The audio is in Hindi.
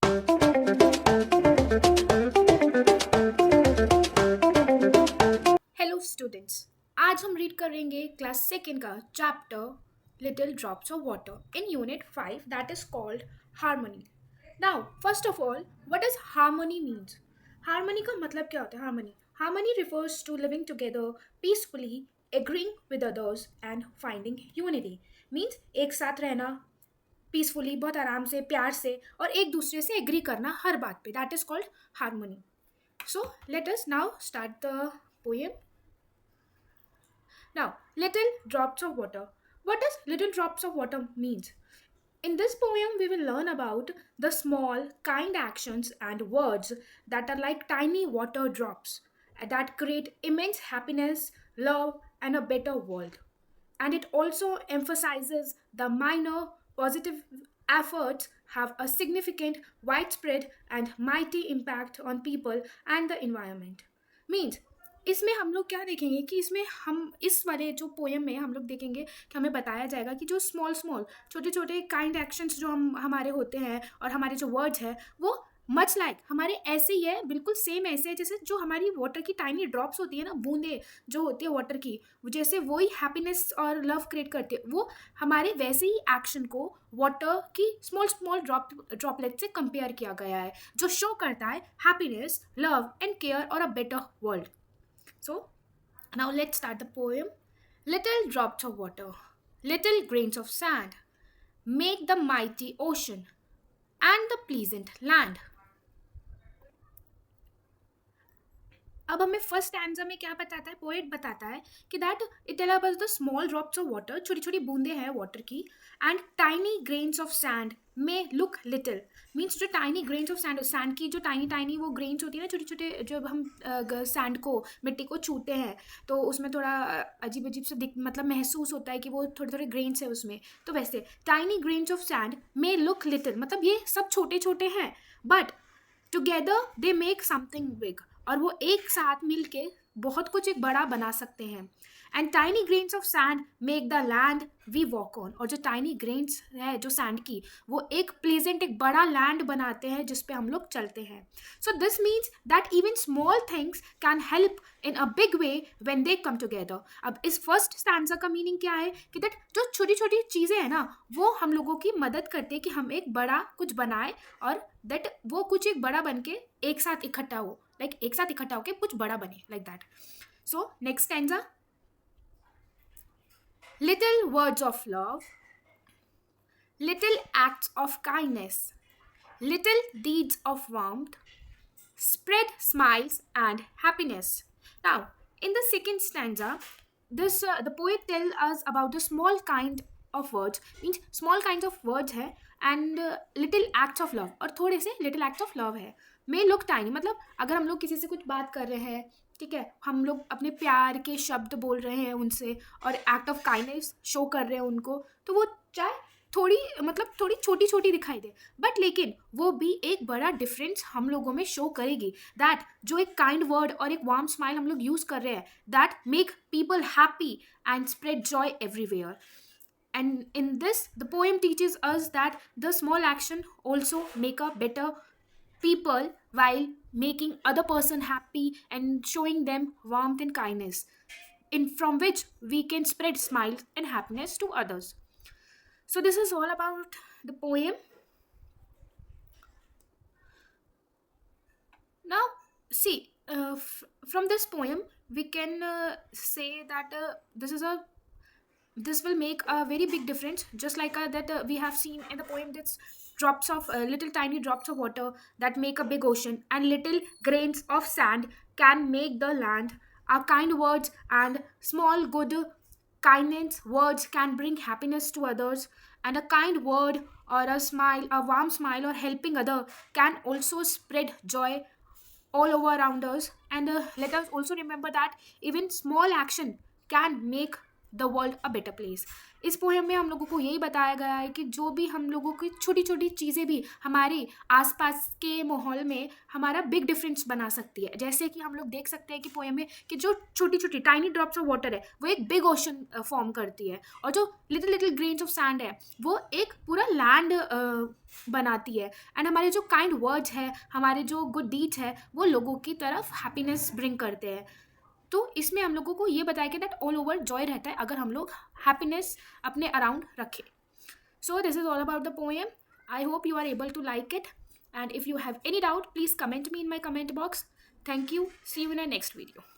Hello students. आज हम रीड करेंगे क्लास सेकेंड का chapter little drops of water in unit 5 that is called harmony. Now first of all, what does harmony means? Harmony का मतलब क्या होता है? Harmony refers to living together peacefully, agreeing with others and finding unity. Means एक साथ रहना पीसफुली, बहुत आराम से, प्यार से, और एक दूसरे से एग्री करना हर बात पे, that is called harmony. So let us now start the poem. Now, little drops of water. What does little drops of water means? In this poem, we will learn about the small, kind actions and words that are like tiny water drops that create immense happiness, love, and a better world. And it also emphasizes the minor positive efforts have a significant, widespread, and mighty impact on people and the environment. Means इसमें हम लोग क्या देखेंगे कि इसमें हम इस वाले जो पोएम में हम लोग देखेंगे कि हमें बताया जाएगा कि जो स्मॉल स्मॉल छोटे छोटे काइंड एक्शंस जो हम हमारे होते हैं और हमारे जो वर्ड्स हैं वो मच लाइक हमारे ऐसे ही है, बिल्कुल सेम ऐसे है जैसे जो हमारी वाटर की टाइनी ड्रॉप्स होती है ना, बूंदे जो होती है वाटर की, जैसे वही हैप्पीनेस और लव क्रिएट करती है, वो हमारे वैसे ही एक्शन को वाटर की स्मॉल स्मॉल ड्रॉपलेट से कंपेयर किया गया है, जो शो करता है हैप्पीनेस, लव एंड केयर और a better world. So now let's start the poem. Little drops of water, little grains of sand, make the mighty ocean and the pleasant land. अब हमें फर्स्ट स्टैंजा में क्या बताता है? पोएट बताता है कि that it tell about the small drops of water, छोटी छोटी बूंदे हैं वाटर की, and tiny grains of sand में लुक लिटिल। मीन्स जो tiny grains of sand, sand की जो टाइनी टाइनी वो ग्रेन्स होती है ना, छोटे छोटे, जब हम सैंड को, मिट्टी को छूते हैं तो उसमें थोड़ा अजीब अजीब से दिख, मतलब महसूस होता है कि वो थोड़े थोड़े ग्रेन्स है उसमें, तो वैसे टाइनी ग्रेन्स ऑफ सैंड में लुक लिटिल, मतलब ये सब छोटे छोटे हैं, but together they make something big, और वो एक साथ मिलके बहुत कुछ एक बड़ा बना सकते हैं. And tiny grains of sand make the land we walk on, और जो टाइनी ग्रेन्स है जो सैंड की, वो एक प्लेजेंट, एक बड़ा लैंड बनाते हैं जिस पे हम लोग चलते हैं. So this means that even small things can help in a big way when they come together. अब इस फर्स्ट स्टैंजा का मीनिंग क्या है कि दैट जो छोटी छोटी चीज़ें हैं ना, वो हम लोगों की मदद करते हैं कि हम एक बड़ा कुछ बनाए, और दैट वो कुछ एक बड़ा बन के एक साथ इकट्ठा हो, लाइक एक साथ इकट्ठा होके कुछ बड़ा बने, like that. So next stanza. Little words of love, little acts of kindness, little deeds of warmth, spread smiles and happiness. Now, in the second stanza, this the poet tells us about the small kind of words, means small kinds of words है, and little acts of love, और थोड़े से little acts of love है. may look tiny, मतलब अगर हम लोग किसी से कुछ बात कर रहे हैं, ठीक है, हम लोग अपने प्यार के शब्द बोल रहे हैं उनसे और एक्ट ऑफ काइंडनेस शो कर रहे हैं उनको, तो वो चाहे थोड़ी, मतलब थोड़ी छोटी छोटी दिखाई दे, बट लेकिन वो भी एक बड़ा डिफरेंस हम लोगों में शो करेगी. दैट जो एक काइंड वर्ड और एक वार्म स्माइल हम लोग यूज़ कर रहे हैं, that make people happy and spread Joy everywhere. And in this, the poem teaches us that the small action also make a better people while making other person happy and showing them warmth and kindness, in from which we can spread smiles and happiness to others. So this is all about the poem. Now see, from this poem we can say that this will make a very big difference, just like that we have seen in the poem, that's drops of little tiny drops of water that make a big ocean, and little grains of sand can make the land. Our kind words and small good kindness words can bring happiness to others, and a kind word or a smile, a warm smile or helping other can also spread joy all over around us. And let us also remember that even small action can make the world a better place. इस पोएम में हम लोगों को यही बताया गया है कि जो भी हम लोगों की छोटी छोटी चीज़ें भी हमारे आसपास के माहौल में हमारा बिग डिफरेंस बना सकती है। जैसे कि हम लोग देख सकते हैं कि पोएम में कि जो छोटी छोटी टाइनी ड्रॉप्स ऑफ वाटर है वो एक बिग ओशन फॉर्म करती है, और जो little little grains of sand है वो एक पूरा लैंड बनाती है। एंड हमारे जो काइंड वर्ड्स है, हमारे जो गुड डीड्स है, वो लोगों की तरफ हैप्पीनेस ब्रिंग करते हैं। तो इसमें हम लोगों को ये बताया कि दैट ऑल ओवर जॉय रहता है अगर हम लोग हैप्पीनेस अपने अराउंड रखें। So this is all about the poem. I hope you are able to like it, and if you have any doubt please comment me in my comment box. Thank you, see you in our next video.